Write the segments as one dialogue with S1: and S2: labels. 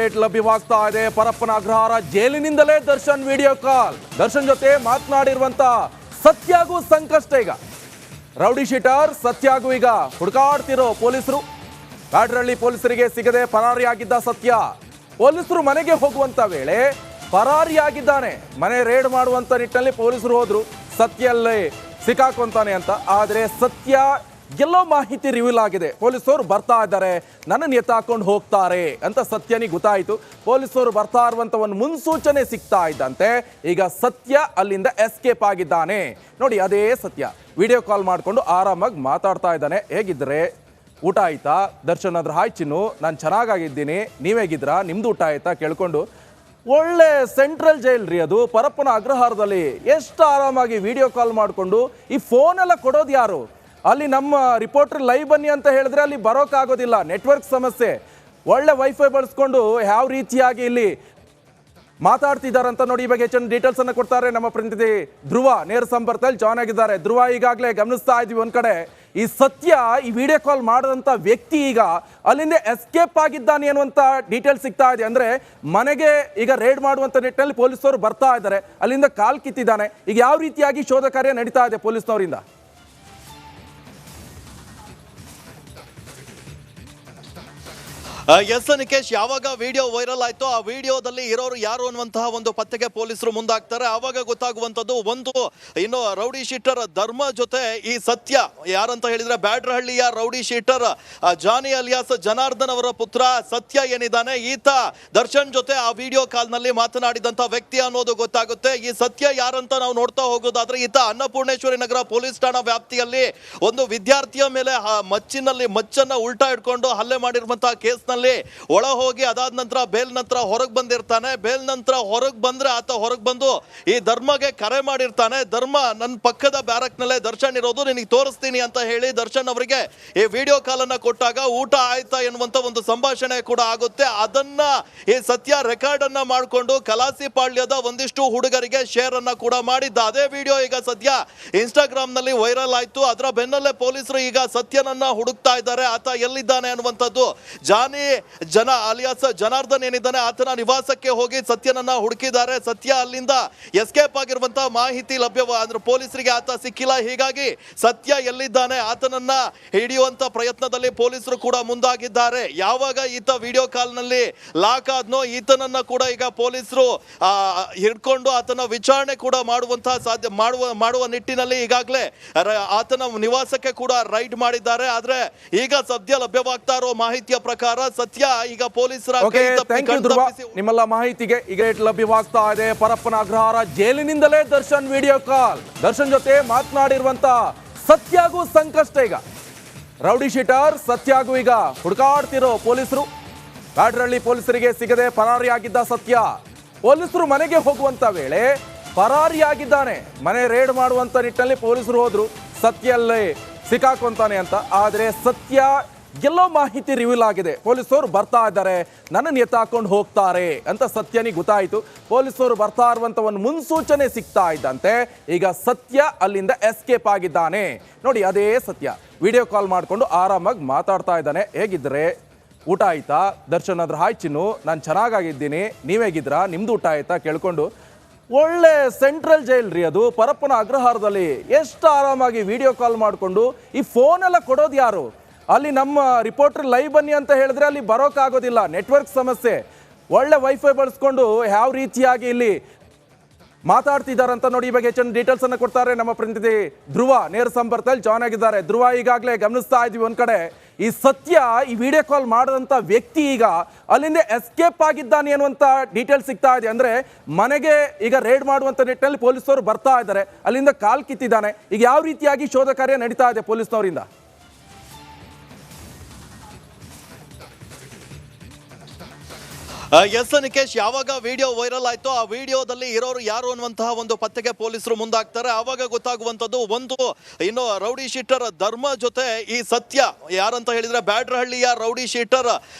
S1: Rate ಲಭ್ಯವಾಗ್ತಾ ಇದೆ. ಪರಪ್ಪನ ಅಗ್ರಹಾರ ಜೈಲಿನಿಂದಲೇ ದರ್ಶನ್ ವಿಡಿಯೋ ಕಾಲ್. ದರ್ಶನ್ ಜೊತೆ ಮಾತನಾಡಿರುವಂತ ಸತ್ಯಾಗೂ ಸಂಕಷ್ಟ ಈಗ. ರೌಡಿ ಶೀಟರ್ ಸತ್ಯಾಗೂ ಈಗ ಹುಡುಕಾಡ್ತಿರೋ ಪೊಲೀಸರು. ಕಾಡ್ರಹಳ್ಳಿ ಪೊಲೀಸರಿಗೆ ಸಿಗದೆ ಪರಾರಿಯಾಗಿದ್ದ ಸತ್ಯ ಪೊಲೀಸರು ಮನೆಗೆ ಹೋಗುವಂತ ವೇಳೆ ಪರಾರಿಯಾಗಿದ್ದಾನೆ. ಮನೆ ರೇಡ್ ಮಾಡುವಂತ ನಿಟ್ಟಿನಲ್ಲಿ ಪೊಲೀಸರು ಹೋದ್ರು, ಸತ್ಯ ಅಲ್ಲೇ ಸಿಕ್ಕಾಕೊಂತಾನೆ ಅಂತ. ಆದರೆ ಸತ್ಯ ಎಲ್ಲೋ ಮಾಹಿತಿ ರಿವೀಲ್ ಆಗಿದೆ. ಪೊಲೀಸರು ಬರ್ತಾ ಇದ್ದಾರೆ, ನನ್ನನ್ನು ಎತ್ತಾಕೊಂಡು ಹೋಗ್ತಾರೆ ಅಂತ ಸತ್ಯನಿಗೆ ಗೊತ್ತಾಯಿತು. ಪೊಲೀಸರು ಬರ್ತಾ ಇರುವಂತ ಒಂದು ಮುನ್ಸೂಚನೆ ಸಿಗ್ತಾ ಇದ್ದಂತೆ ಈಗ ಸತ್ಯ ಅಲ್ಲಿಂದ ಎಸ್ಕೇಪ್ ಆಗಿದ್ದಾನೆ. ನೋಡಿ, ಅದೇ ಸತ್ಯ ವಿಡಿಯೋ ಕಾಲ್ ಮಾಡಿಕೊಂಡು ಆರಾಮಾಗಿ ಮಾತಾಡ್ತಾ ಇದ್ದಾನೆ. ಹೇಗಿದ್ರೆ ಊಟ ಆಯ್ತಾ? ದರ್ಶನ್ ಅದ್ರ ಹಾಯ್ ಚಿನ್ನು, ನಾನು ಚೆನ್ನಾಗಿದ್ದೀನಿ, ನೀವೇಗಿದ್ರಾ? ನಿಮ್ದು ಊಟ ಆಯ್ತಾ ಕೇಳ್ಕೊಂಡು ಒಳ್ಳೆ ಸೆಂಟ್ರಲ್ ಜೈಲ್ ರೀ ಅದು, ಪರಪ್ಪನ ಅಗ್ರಹಾರದಲ್ಲಿ. ಎಷ್ಟು ಆರಾಮಾಗಿ ವಿಡಿಯೋ ಕಾಲ್ ಮಾಡಿಕೊಂಡು ಈ ಫೋನೆಲ್ಲ ಕೊಡೋದು ಯಾರು? ಅಲ್ಲಿ ನಮ್ಮ ರಿಪೋರ್ಟರ್ ಲೈವ್ ಬನ್ನಿ ಅಂತ ಹೇಳಿದ್ರೆ ಅಲ್ಲಿ ಬರೋಕ್ಕಾಗೋದಿಲ್ಲ, ನೆಟ್ವರ್ಕ್ ಸಮಸ್ಯೆ. ಒಳ್ಳೆ ವೈಫೈ ಬಳಸ್ಕೊಂಡು ಯಾವ ರೀತಿಯಾಗಿ ಇಲ್ಲಿ ಮಾತಾಡ್ತಿದ್ದಾರಂತ ನೋಡಿ. ಇವಾಗ ಹೆಚ್ಚಿನ ಡೀಟೇಲ್ಸ್ ಅನ್ನು ಕೊಡ್ತಾರೆ ನಮ್ಮ ಪ್ರತಿನಿಧಿ ಧ್ರುವ, ನೇರ ಸಂಪರ್ಕದಲ್ಲಿ ಜಾಯ್ನ್ ಆಗಿದ್ದಾರೆ. ಧ್ರುವ, ಈಗಾಗಲೇ ಗಮನಿಸ್ತಾ ಇದ್ವಿ ಒಂದ್ ಕಡೆ ಈ ಸತ್ಯ ಈ ವಿಡಿಯೋ ಕಾಲ್ ಮಾಡಿದಂಥ ವ್ಯಕ್ತಿ ಈಗ ಅಲ್ಲಿಂದ ಎಸ್ಕೇಪ್ ಆಗಿದ್ದಾನೆ ಅನ್ನುವಂಥ ಡೀಟೇಲ್ಸ್ ಸಿಗ್ತಾ ಇದೆ. ಅಂದ್ರೆ ಮನೆಗೆ ಈಗ ರೇಡ್ ಮಾಡುವಂಥ ನಿಟ್ಟಿನಲ್ಲಿ ಪೊಲೀಸರು ಬರ್ತಾ ಇದ್ದಾರೆ, ಅಲ್ಲಿಂದ ಕಾಲ್ ಕಿತ್ತಿದ್ದಾನೆ. ಈಗ ಯಾವ ರೀತಿಯಾಗಿ ಶೋಧ ಕಾರ್ಯ ನಡೀತಾ ಇದೆ ಪೊಲೀಸ್ನವರಿಂದ?
S2: ಎಸ್ ನಿಕೇಶ್, ಯಾವಾಗ ವಿಡಿಯೋ ವೈರಲ್ ಆಯ್ತು ಆ ವಿಡಿಯೋದಲ್ಲಿ ಇರೋರು ಯಾರು ಅನ್ನುವಂತಹ ಒಂದು ಪತ್ತೆಗೆ ಪೊಲೀಸರು ಮುಂದಾಗ್ತಾರೆ. ಆವಾಗ ಗೊತ್ತಾಗುವಂತದ್ದು ಒಂದು, ಇನ್ನು ರೌಡಿ ಶೀಟರ್ ಧರ್ಮ ಜೊತೆ ಈ ಸತ್ಯ ಯಾರಂತ ಹೇಳಿದ್ರೆ ಬ್ಯಾಡ್ರಹಳ್ಳಿಯ ರೌಡಿ ಶೀಟರ್ ಜಾನಿ ಅಲಿಯಾಸ್ ಜನಾರ್ದನ್ ಅವರ ಪುತ್ರ ಸತ್ಯ ಏನಿದ್ದಾನೆ, ಈತ ದರ್ಶನ್ ಜೊತೆ ಆ ವಿಡಿಯೋ ಕಾಲ್ ನಲ್ಲಿ ಮಾತನಾಡಿದಂತ ವ್ಯಕ್ತಿ ಅನ್ನೋದು ಗೊತ್ತಾಗುತ್ತೆ. ಈ ಸತ್ಯ ಯಾರಂತ ನಾವು ನೋಡ್ತಾ ಹೋಗೋದಾದ್ರೆ, ಈತ ಅನ್ನಪೂರ್ಣೇಶ್ವರಿ ನಗರ ಪೊಲೀಸ್ ಠಾಣಾ ವ್ಯಾಪ್ತಿಯಲ್ಲಿ ಒಂದು ವಿದ್ಯಾರ್ಥಿಯ ಮೇಲೆ ಮಚ್ಚನ್ನ ಉಲ್ಟಾ ಇಟ್ಕೊಂಡು ಹಲ್ಲೆ ಮಾಡಿರುವಂತಹ ಕೇಸ್ ಒಳ ಹೋಗಿ ಅದಾದ ನಂತರ ಬೇಲ್ ನಂತರ ಹೊರಗೆ ಬಂದಿರ್ತಾನೆ. ಬೇಲ್ ನಂತರ ಹೊರಗೆ ಬಂದ್ರೆ ಆತ ಹೊರಗೆ ಬಂದು ಈ ಧರ್ಮಗೆ ಕರೆ ಮಾಡಿರ್ತಾನೆ. ಧರ್ಮ, ನನ್ನ ಪಕ್ಕದ ಬ್ಯಾರಕ್ ನಲ್ಲೇ ದರ್ಶನ್ ಇರೋದು, ನಿನಗೆ ತೋರಿಸ್ತೀನಿ ಅಂತ ಹೇಳಿ ದರ್ಶನ್ ಅವರಿಗೆ ಈ ವಿಡಿಯೋ ಕಾಲ್ ಅನ್ನ ಕೊಟ್ಟಾಗ ಊಟ ಆಯ್ತಾ ಎನ್ನುವಂತ ಒಂದು ಸಂಭಾಷಣೆ ಕೂಡ ಆಗುತ್ತೆ. ಅದನ್ನ ಈ ಸತ್ಯ ರೆಕಾರ್ಡ್ ಅನ್ನ ಮಾಡಿಕೊಂಡು ಕಲಾಸಿ ಪಾಳ್ಯದ ಒಂದಿಷ್ಟು ಹುಡುಗರಿಗೆ ಶೇರ್ ಅನ್ನ ಕೂಡ ಮಾಡಿದ್ದ. ಅದೇ ವಿಡಿಯೋ ಈಗ ಸದ್ಯ ಇನ್ಸ್ಟಾಗ್ರಾಮ್ ನಲ್ಲಿ ವೈರಲ್ ಆಯ್ತು. ಅದರ ಬೆನ್ನಲ್ಲೇ ಪೊಲೀಸರು ಈಗ ಸತ್ಯನನ್ನ ಹುಡುಕ್ತಾ ಇದ್ದಾರೆ. ಆತ ಎಲ್ಲಿದ್ದಾನೆ ಅನ್ನುವಂಥದ್ದು. ಜಾನಿ ಅಲಿಯಾಸ್ ಜನಾರ್ದನ್ ಏನಿದ್ದಾನೆ ಆತನ ನಿವಾಸಕ್ಕೆ ಹೋಗಿ ಸತ್ಯನನ್ನ ಹುಡುಕಿದ್ದಾರೆ. ಸತ್ಯ ಅಲ್ಲಿಂದ ಎಸ್ಕೇಪ್ ಆಗಿರುವಂತಹ ಮಾಹಿತಿ ಅಂದ್ರೆ ಪೊಲೀಸರಿಗೆ ಆತ ಸಿಕ್ಕಿಲ್ಲ. ಹೀಗಾಗಿ ಸತ್ಯ ಎಲ್ಲಿದ್ದಾನೆ ಆತನನ್ನ ಹಿಡಿಯುವಂತ ಪ್ರಯತ್ನದಲ್ಲಿ ಪೊಲೀಸರು ಕೂಡ ಮುಂದಾಗಿದ್ದಾರೆ. ಯಾವಾಗ ಈತ ವಿಡಿಯೋ ಕಾಲ್ ನಲ್ಲಿ ಲಾಕ್ ಆದ್ನೋ ಈತನನ್ನ ಕೂಡ ಈಗ ಪೊಲೀಸರು ಹಿಡ್ಕೊಂಡು ಆತನ ವಿಚಾರಣೆ ಕೂಡ ಮಾಡುವ ನಿಟ್ಟಿನಲ್ಲಿ ಈಗಾಗಲೇ ಆತನ ನಿವಾಸಕ್ಕೆ ಕೂಡ ರೈಡ್ ಮಾಡಿದ್ದಾರೆ. ಆದ್ರೆ ಈಗ ಸದ್ಯ ಲಭ್ಯವಾಗ್ತಾ ಇರೋ ಮಾಹಿತಿಯ ಪ್ರಕಾರ ಸತ್ಯ ಈಗ ಪೊಲೀಸರ
S1: ನಿಮ್ಮೆಲ್ಲ ಮಾಹಿತಿಗೆ ಈಗ ಲಭ್ಯವಾಗ್ತಾ ಇದೆ. ಪರಪ್ಪನ ಅಗ್ರಹಾರ ಜೈಲಿನಿಂದಲೇ ದರ್ಶನ್ ವಿಡಿಯೋ ಕಾಲ್. ದರ್ಶನ್ ಜೊತೆ ಮಾತನಾಡಿರುವಂತ ಸತ್ಯಾಗೂ ಸಂಕಷ್ಟ ಈಗ. ರೌಡಿ ಶೀಟರ್ ಸತ್ಯಾಗೂ ಈಗ ಹುಡುಕಾಡ್ತಿರೋ ಪೊಲೀಸರು. ಕಾಡ್ರಹಳ್ಳಿ ಪೊಲೀಸರಿಗೆ ಸಿಗದೆ ಪರಾರಿಯಾಗಿದ್ದ ಸತ್ಯ ಪೊಲೀಸರು ಮನೆಗೆ ಹೋಗುವಂತ ವೇಳೆ ಪರಾರಿಯಾಗಿದ್ದಾನೆ. ಮನೆ ರೇಡ್ ಮಾಡುವಂತ ನಿಟ್ಟಿನಲ್ಲಿ ಪೊಲೀಸರು ಹೋದ್ರು, ಸತ್ಯ ಅಲ್ಲೇ ಸಿಕ್ಕಾಕೊಂತಾನೆ ಅಂತ. ಆದರೆ ಸತ್ಯ ಎಲ್ಲೋ ಮಾಹಿತಿ ರಿವೀಲ್ ಆಗಿದೆ. ಪೊಲೀಸರು ಬರ್ತಾ ಇದ್ದಾರೆ, ನನ್ನನ್ನು ಎತ್ತಾಕೊಂಡು ಹೋಗ್ತಾರೆ ಅಂತ ಸತ್ಯನಿಗೆ ಗೊತ್ತಾಯಿತು. ಪೊಲೀಸರು ಬರ್ತಾ ಇರುವಂತ ಒಂದು ಮುನ್ಸೂಚನೆ ಸಿಗ್ತಾ ಇದ್ದಂತೆ ಈಗ ಸತ್ಯ ಅಲ್ಲಿಂದ ಎಸ್ಕೇಪ್ ಆಗಿದ್ದಾನೆ. ನೋಡಿ, ಅದೇ ಸತ್ಯ ವಿಡಿಯೋ ಕಾಲ್ ಮಾಡಿಕೊಂಡು ಆರಾಮಾಗಿ ಮಾತಾಡ್ತಾ ಇದ್ದಾನೆ. ಹೇಗಿದ್ರೆ ಊಟ ಆಯ್ತಾ? ದರ್ಶನ್ ಅದ್ರ ಹಾಯ್ ಚಿನ್ನು, ನಾನು ಚೆನ್ನಾಗಿದ್ದೀನಿ, ನೀವೇಗಿದ್ರಾ? ನಿಮ್ದು ಊಟ ಆಯ್ತಾ ಕೇಳ್ಕೊಂಡು ಒಳ್ಳೆ ಸೆಂಟ್ರಲ್ ಜೈಲ್ ರೀ ಅದು, ಪರಪ್ಪನ ಅಗ್ರಹಾರದಲ್ಲಿ. ಎಷ್ಟು ಆರಾಮಾಗಿ ವಿಡಿಯೋ ಕಾಲ್ ಮಾಡಿಕೊಂಡು ಈ ಫೋನೆಲ್ಲ ಕೊಡೋದು ಯಾರು? ಅಲ್ಲಿ ನಮ್ಮ ರಿಪೋರ್ಟರ್ ಲೈವ್ ಬನ್ನಿ ಅಂತ ಹೇಳಿದ್ರೆ ಅಲ್ಲಿ ಬರೋಕ್ಕಾಗೋದಿಲ್ಲ, ನೆಟ್ವರ್ಕ್ ಸಮಸ್ಯೆ. ಒಳ್ಳೆ ವೈಫೈ ಬಳಸ್ಕೊಂಡು ಯಾವ ರೀತಿಯಾಗಿ ಇಲ್ಲಿ ಮಾತಾಡ್ತಿದ್ದಾರಂತ ನೋಡಿ. ಇವಾಗ ಹೆಚ್ಚಿನ ಡೀಟೇಲ್ಸ್ ಅನ್ನು ಕೊಡ್ತಾರೆ ನಮ್ಮ ಪ್ರತಿನಿಧಿ ಧ್ರುವ, ನೇರ ಸಂಪರ್ಕದಲ್ಲಿ ಜಾಯ್ನ್ ಆಗಿದ್ದಾರೆ. ಧ್ರುವ, ಈಗಾಗಲೇ ಗಮನಿಸ್ತಾ ಇದ್ವಿ ಒಂದ್ ಕಡೆ ಈ ಸತ್ಯ ಈ ವಿಡಿಯೋ ಕಾಲ್ ಮಾಡಿದಂಥ ವ್ಯಕ್ತಿ ಈಗ ಅಲ್ಲಿಂದ ಎಸ್ಕೇಪ್ ಆಗಿದ್ದಾನೆ ಅನ್ನುವಂಥ ಡೀಟೇಲ್ಸ್ ಸಿಗ್ತಾ ಇದೆ. ಅಂದ್ರೆ ಮನೆಗೆ ಈಗ ರೇಡ್ ಮಾಡುವಂಥ ನಿಟ್ಟಿನಲ್ಲಿ ಪೊಲೀಸರು ಬರ್ತಾ ಇದ್ದಾರೆ, ಅಲ್ಲಿಂದ ಕಾಲ್ ಕಿತ್ತಿದ್ದಾನೆ. ಈಗ ಯಾವ ರೀತಿಯಾಗಿ ಶೋಧ ಕಾರ್ಯ ನಡೀತಾ ಇದೆ ಪೊಲೀಸ್ನವರಿಂದ?
S2: ಎಸ್ ನಿಕೇಶ್, ಯಾವಾಗ ವಿಡಿಯೋ ವೈರಲ್ ಆಯ್ತು ಆ ವಿಡಿಯೋದಲ್ಲಿ ಇರೋರು ಯಾರು ಅನ್ನುವಂತಹ ಒಂದು ಪತ್ತೆಗೆ ಪೊಲೀಸರು ಮುಂದಾಗ್ತಾರೆ. ಆವಾಗ ಗೊತ್ತಾಗುವಂತದ್ದು ಒಂದು, ಇನ್ನು ರೌಡಿ ಶೀಟರ್ ಧರ್ಮ ಜೊತೆ ಈ ಸತ್ಯ ಯಾರಂತ ಹೇಳಿದ್ರೆ ಬ್ಯಾಡ್ರಹಳ್ಳಿಯ ರೌಡಿ ಶೀಟರ್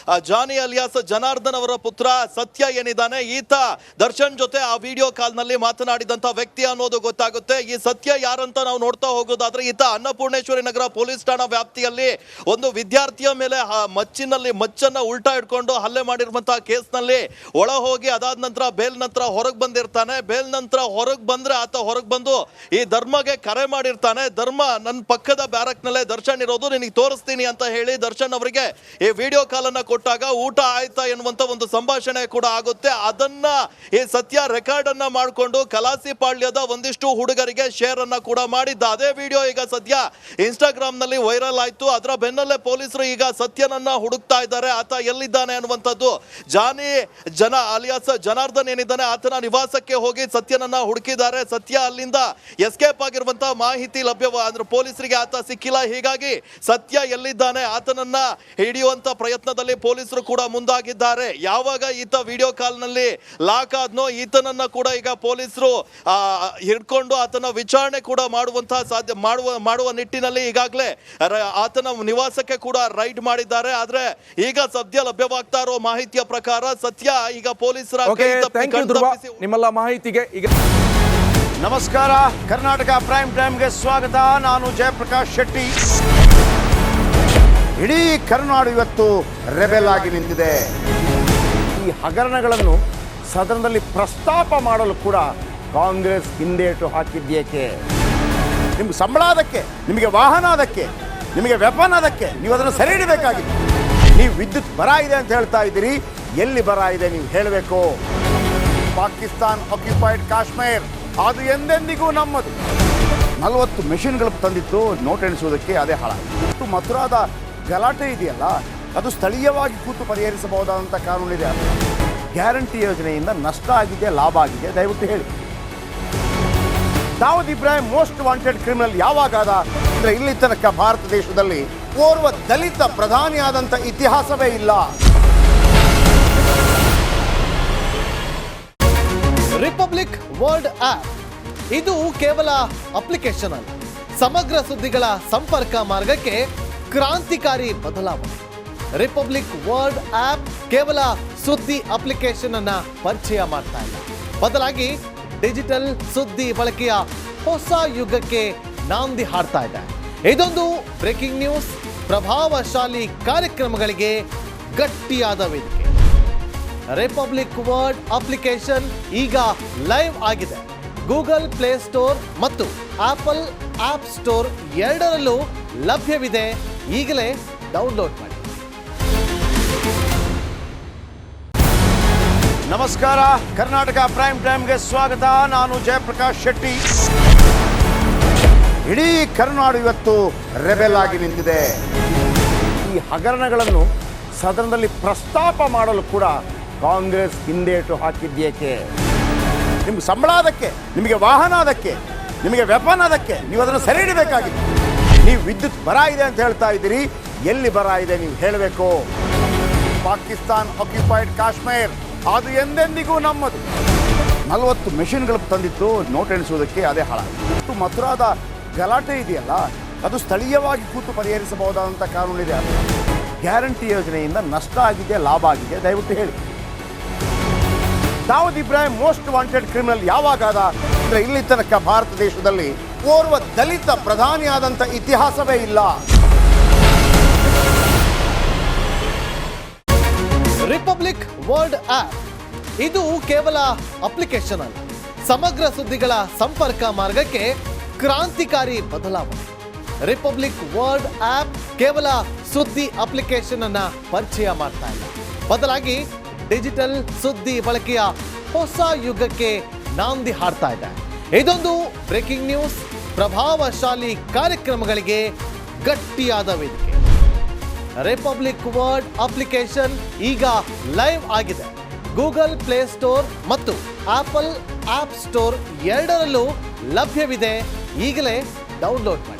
S2: ಜಾನಿ ಅಲಿಯಾಸ್ ಜನಾರ್ದನ್ ಅವರ ಪುತ್ರ ಸತ್ಯ ಏನಿದ್ದಾನೆ, ಈತ ದರ್ಶನ್ ಜೊತೆ ಆ ವಿಡಿಯೋ ಕಾಲ್ ನಲ್ಲಿ ಮಾತನಾಡಿದಂತ ವ್ಯಕ್ತಿ ಅನ್ನೋದು ಗೊತ್ತಾಗುತ್ತೆ. ಈ ಸತ್ಯ ಯಾರಂತ ನಾವು ನೋಡ್ತಾ ಹೋಗೋದಾದ್ರೆ, ಈತ ಅನ್ನಪೂರ್ಣೇಶ್ವರಿ ನಗರ ಪೊಲೀಸ್ ಠಾಣಾ ವ್ಯಾಪ್ತಿಯಲ್ಲಿ ಒಂದು ವಿದ್ಯಾರ್ಥಿಯ ಮೇಲೆ ಮಚ್ಚನ್ನ ಉಲ್ಟಾ ಇಟ್ಕೊಂಡು ಹಲ್ಲೆ ಮಾಡಿರುವಂತಹ ಕೇಸ್ ನಲ್ಲಿ ನಲ್ಲಿ ಒಳ ಹೋಗಿ ಅದಾದ ನಂತರ ಬೇಲ್ ನಂತರ ಹೊರಗೆ ಬಂದಿರ್ತಾನೆ. ಬೇಲ್ ನಂತರ ಹೊರಗೆ ಬಂದ್ರೆ ಆತ ಹೊರಗೆ ಬಂದು ಈ ಧರ್ಮಗೆ ಕರೆ ಮಾಡಿರ್ತಾನೆ. ಧರ್ಮ ನನ್ನ ಪಕ್ಕದ ಬ್ಯಾರಕ್ ನಲ್ಲೇ ದರ್ಶನ್ ಇರೋದು, ನಿನಗೆ ತೋರಿಸ್ತೀನಿ ಅಂತ ಹೇಳಿ ದರ್ಶನ್ ಅವರಿಗೆ ಈ ವಿಡಿಯೋ ಕಾಲ್ ಅನ್ನ ಕೊಟ್ಟಾಗ ಊಟ ಆಯ್ತಾ ಎನ್ನುವಂತ ಒಂದು ಸಂಭಾಷಣೆ ಕೂಡ ಆಗುತ್ತೆ. ಅದನ್ನ ಈ ಸತ್ಯ ರೆಕಾರ್ಡ್ ಅನ್ನ ಮಾಡಿಕೊಂಡು ಕಲಾಸಿಪಾಳ್ಯದ ಒಂದಿಷ್ಟು ಹುಡುಗರಿಗೆ ಶೇರ್ ಅನ್ನ ಕೂಡ ಮಾಡಿದ್ದ. ಅದೇ ವಿಡಿಯೋ ಈಗ ಸದ್ಯ ಇನ್ಸ್ಟಾಗ್ರಾಮ್ ನಲ್ಲಿ ವೈರಲ್ ಆಯ್ತು. ಅದರ ಬೆನ್ನಲ್ಲೇ ಪೊಲೀಸರು ಈಗ ಸತ್ಯನನ್ನ ಹುಡುಕ್ತಾ ಇದ್ದಾರೆ. ಆತ ಎಲ್ಲಿದ್ದಾನೆ ಅನ್ನುವಂಥದ್ದು ಜನ ಅಲಿಯಾಸ್ ಜನಾರ್ದನ್ ಏನಿದ್ದಾನೆ ಆತನ ನಿವಾಸಕ್ಕೆ ಹೋಗಿ ಸತ್ಯನನ್ನ ಹುಡುಕಿದ್ದಾರೆ. ಸತ್ಯ ಅಲ್ಲಿಂದ ಎಸ್ಕೇಪ್ ಆಗಿರುವಂತಹ ಮಾಹಿತಿ ಅಂದ್ರೆ ಪೊಲೀಸರಿಗೆ ಆತ ಸಿಕ್ಕಿಲ್ಲ. ಹೀಗಾಗಿ ಸತ್ಯ ಎಲ್ಲಿದ್ದಾನೆ ಆತನನ್ನ ಹಿಡಿಯುವಂತ ಪ್ರಯತ್ನದಲ್ಲಿ ಪೊಲೀಸರು ಕೂಡ ಮುಂದಾಗಿದ್ದಾರೆ. ಯಾವಾಗ ಈತ ವಿಡಿಯೋ ಕಾಲ್ ನಲ್ಲಿ ಲಾಕ್ ಆದ್ನೋ ಈತನನ್ನ ಕೂಡ ಈಗ ಪೊಲೀಸರು ಹಿಡ್ಕೊಂಡು ಆತನ ವಿಚಾರಣೆ ಕೂಡ ಮಾಡುವ ನಿಟ್ಟಿನಲ್ಲಿ ಈಗಾಗಲೇ ಆತನ ನಿವಾಸಕ್ಕೆ ಕೂಡ ರೈಡ್ ಮಾಡಿದ್ದಾರೆ. ಆದ್ರೆ ಈಗ ಸದ್ಯ ಲಭ್ಯವಾಗ್ತಾ ಇರೋ ಮಾಹಿತಿಯ ಪ್ರಕಾರ ಸತ್ಯ ಈಗ ಪೊಲೀಸರ
S1: ನಿಮ್ಮೆಲ್ಲ ಮಾಹಿತಿಗೆ ಈಗ
S3: ನಮಸ್ಕಾರ. ಕರ್ನಾಟಕ ಪ್ರೈಮ್ ಟೈಮ್ಗೆ ಸ್ವಾಗತ. ನಾನು ಜಯಪ್ರಕಾಶ್ ಶೆಟ್ಟಿ. ಇಡೀ ಕರ್ನಾಡು ಇವತ್ತು ರೆಬೆಲ್ ಆಗಿ ನಿಂತಿದೆ. ಈ ಹಗರಣಗಳನ್ನು ಸದನದಲ್ಲಿ ಪ್ರಸ್ತಾಪ ಮಾಡಲು ಕೂಡ ಕಾಂಗ್ರೆಸ್ ಹಿಂದೇಟು ಹಾಕಿದ್ದೇಕೆ? ನಿಮ್ಗೆ ಸಂಬಳ ಅದಕ್ಕೆ, ನಿಮಗೆ ವಾಹನ ಅದಕ್ಕೆ, ನಿಮಗೆ ವೆಪನ್ ಅದಕ್ಕೆ, ನೀವು ಅದನ್ನು ಸೆರೆ ಹಿಡಬೇಕಾಗಿತ್ತು. ನೀವು ವಿದ್ಯುತ್ ಬರ ಇದೆ ಅಂತ ಹೇಳ್ತಾ ಇದ್ದೀರಿ, ಎಲ್ಲಿ ಬರ ಇದೆ ನೀವು ಹೇಳಬೇಕು. ಪಾಕಿಸ್ತಾನ್ ಆಕ್ಯುಪೈಡ್ ಕಾಶ್ಮೀರ್ ಅದು ಎಂದೆಂದಿಗೂ ನಮ್ಮದು. 40 ಮೆಷಿನ್ಗಳು ತಂದಿತ್ತು ನೋಟ್ ಎಣಿಸುವುದಕ್ಕೆ, ಅದೇ ಹಾಳ. ಮಥುರಾದ ಗಲಾಟೆ ಇದೆಯಲ್ಲ, ಅದು ಸ್ಥಳೀಯವಾಗಿ ಕೂತು ಪರಿಹರಿಸಬಹುದಾದಂಥ ಕಾನೂನಿದೆ. ಗ್ಯಾರಂಟಿ ಯೋಜನೆಯಿಂದ ನಷ್ಟ ಆಗಿದೆ, ಲಾಭ ಆಗಿದೆ, ದಯವಿಟ್ಟು ಹೇಳಿ. Dawood Ibrahim most wanted criminal ಯಾವಾಗಾದ ಅಂದರೆ ಇಲ್ಲಿ ತನಕ ಭಾರತ ದೇಶದಲ್ಲಿ ಓರ್ವ ದಲಿತ ಪ್ರಧಾನಿಯಾದಂಥ ಇತಿಹಾಸವೇ ಇಲ್ಲ.
S4: ರಿಪಬ್ಲಿಕ್ ವರ್ಲ್ಡ್ ಆಪ್ ಇದು ಕೇವಲ ಅಪ್ಲಿಕೇಶನ್ ಅಲ್ಲ, ಸಮಗ್ರ ಸುದ್ದಿಗಳ ಸಂಪರ್ಕ ಮಾರ್ಗಕ್ಕೆ ಕ್ರಾಂತಿಕಾರಿ ಬದಲಾವಣೆ. ರಿಪಬ್ಲಿಕ್ ವರ್ಲ್ಡ್ ಆಪ್ ಕೇವಲ ಸುದ್ದಿ ಅಪ್ಲಿಕೇಶನ್ ಅನ್ನ ಪರಿಚಯ ಮಾಡ್ತಾ ಇಲ್ಲ, ಬದಲಾಗಿ ಡಿಜಿಟಲ್ ಸುದ್ದಿ ಬಳಕೆಯ ಹೊಸ ಯುಗಕ್ಕೆ ನಾಂದಿ ಹಾಡ್ತಾ ಇದೆ. ಇದೊಂದು ಬ್ರೇಕಿಂಗ್ ನ್ಯೂಸ್, ಪ್ರಭಾವಶಾಲಿ ಕಾರ್ಯಕ್ರಮಗಳಿಗೆ ಗಟ್ಟಿಯಾದ ವೇದಿಕೆ. ರಿಪಬ್ಲಿಕ್ ವರ್ಲ್ಡ್ ಅಪ್ಲಿಕೇಶನ್ ಈಗ ಲೈವ್ ಆಗಿದೆ. ಗೂಗಲ್ ಪ್ಲೇ ಸ್ಟೋರ್ ಮತ್ತು ಆಪಲ್ ಆಪ್ ಸ್ಟೋರ್ ಎರಡರಲ್ಲೂ ಲಭ್ಯವಿದೆ. ಈಗಲೇ ಡೌನ್ಲೋಡ್ ಮಾಡಿ.
S3: ನಮಸ್ಕಾರ. ಕರ್ನಾಟಕ ಪ್ರೈಮ್ ಟೈಮ್ಗೆ ಸ್ವಾಗತ. ನಾನು ಜಯಪ್ರಕಾಶ್ ಶೆಟ್ಟಿ. ಇಡೀ ಕರ್ನಾಡು ಇವತ್ತು ರೆಬೆಲ್ ಆಗಿ ನಿಂತಿದೆ. ಈ ಹಗರಣಗಳನ್ನು ಸದನದಲ್ಲಿ ಪ್ರಸ್ತಾಪ ಮಾಡಲು ಕೂಡ ಕಾಂಗ್ರೆಸ್ ಹಿಂದೇಟು ಹಾಕಿದ್ದೇಕೆ? ನಿಮ್ಗೆ ಸಂಬಳ ಅದಕ್ಕೆ, ನಿಮಗೆ ವಾಹನ ಅದಕ್ಕೆ, ನಿಮಗೆ ವೆಪನ್ ಅದಕ್ಕೆ, ನೀವು ಅದನ್ನು ಸೆರೆ ಹಿಡಬೇಕಾಗಿತ್ತು. ನೀವು ವಿದ್ಯುತ್ ಬರ ಇದೆ ಅಂತ ಹೇಳ್ತಾ ಇದ್ದೀರಿ, ಎಲ್ಲಿ ಬರ ಇದೆ ನೀವು ಹೇಳಬೇಕು. ಪಾಕಿಸ್ತಾನ್ ಆಕ್ಯುಪೈಡ್ ಕಾಶ್ಮೀರ್ ಅದು ಎಂದೆಂದಿಗೂ ನಮ್ಮದು. 40 ಮೆಷಿನ್ಗಳು ತಂದಿತ್ತು ನೋಟ್ ಎಣಿಸುವುದಕ್ಕೆ, ಅದೇ ಹಾಳ. ಮಥುರಾದ ಗಲಾಟೆ ಇದೆಯಲ್ಲ, ಅದು ಸ್ಥಳೀಯವಾಗಿ ಕೂತು ಪರಿಹರಿಸಬಹುದಾದಂಥ ಕಾನೂನಿದೆ. ಗ್ಯಾರಂಟಿ ಯೋಜನೆಯಿಂದ ನಷ್ಟ ಆಗಿದೆ, ಲಾಭ ಆಗಿದೆ, ದಯವಿಟ್ಟು ಹೇಳಿ. Dawood Ibrahim most wanted criminal ಯಾವಾಗಾದ ಅಂದರೆ ಇಲ್ಲಿ ತನಕ ಭಾರತ ದೇಶದಲ್ಲಿ ಓರ್ವ ದಲಿತ ಪ್ರಧಾನಿಯಾದಂಥ ಇತಿಹಾಸವೇ ಇಲ್ಲ.
S4: ರಿಪಬ್ಲಿಕ್ ವರ್ಲ್ಡ್ ಆಪ್ ಇದು ಕೇವಲ ಅಪ್ಲಿಕೇಶನ್ ಅಲ್ಲ, ಸಮಗ್ರ ಸುದ್ದಿಗಳ ಸಂಪರ್ಕ ಮಾರ್ಗಕ್ಕೆ ಕ್ರಾಂತಿಕಾರಿ ಬದಲಾವಣೆ. ರಿಪಬ್ಲಿಕ್ ವರ್ಲ್ಡ್ ಆಪ್ ಕೇವಲ ಸುದ್ದಿ ಅಪ್ಲಿಕೇಶನ್ ಅನ್ನ ಪರಿಚಯ ಮಾಡ್ತಾ ಇಲ್ಲ, ಬದಲಾಗಿ ಡಿಜಿಟಲ್ ಸುದ್ದಿ ಬಳಕೆಯ ಹೊಸ ಯುಗಕ್ಕೆ ನಾಂದಿ ಹಾಡ್ತಾ ಇದೆ. ಇದೊಂದು ಬ್ರೇಕಿಂಗ್ ನ್ಯೂಸ್, ಪ್ರಭಾವಶಾಲಿ ಕಾರ್ಯಕ್ರಮಗಳಿಗೆ ಗಟ್ಟಿಯಾದ ವೇದಿಕೆ. ರಿಪಬ್ಲಿಕ್ ವರ್ಲ್ಡ್ ಅಪ್ಲಿಕೇಶನ್ ಈಗ ಲೈವ್ ಆಗಿದೆ. ಗೂಗಲ್ ಪ್ಲೇ ಸ್ಟೋರ್ ಮತ್ತು ಆಪಲ್ ಆಪ್ ಸ್ಟೋರ್ ಎರಡರಲ್ಲೂ ಲಭ್ಯವಿದೆ. ಈಗಲೇ ಡೌನ್ಲೋಡ್ ಮಾಡಿ.